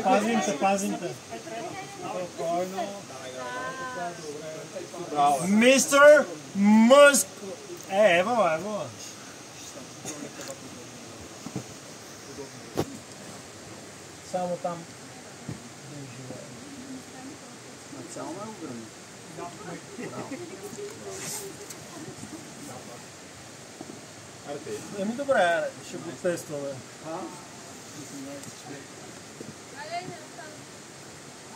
Пазим те, пазим те. Мистер Мъск! Ево. Само там. Цяло ме ограни. Еми добре, ще го тестваме.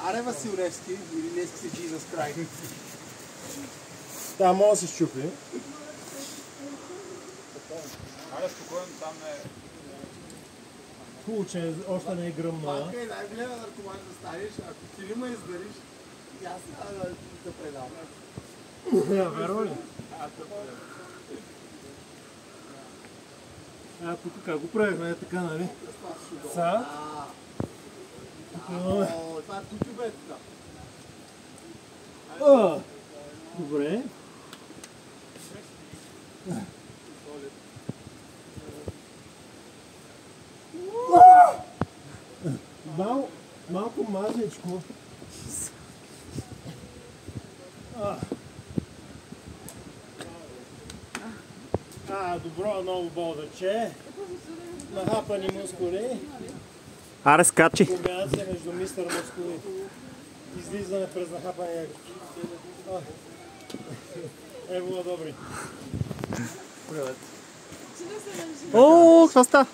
Аре Василевски, или Левски Jesus Christ. Да, може да се щупи. Аре, спокойно, там е... Хубаво, че още не е гръмнала. Пак е най-голема наркоман да станеш, ако ти ли ме издариш, и аз да предам. Верно ли? Тук как го правихме, така, нали? Са? Това е тутюбе тук. Добре. Малко мазничко. Добро ново болдаче. Нахапани мускули. Аре, скачи. Комбинация между мистер мускули. Излизане през нахапания. Ево, добри. О, какво ста?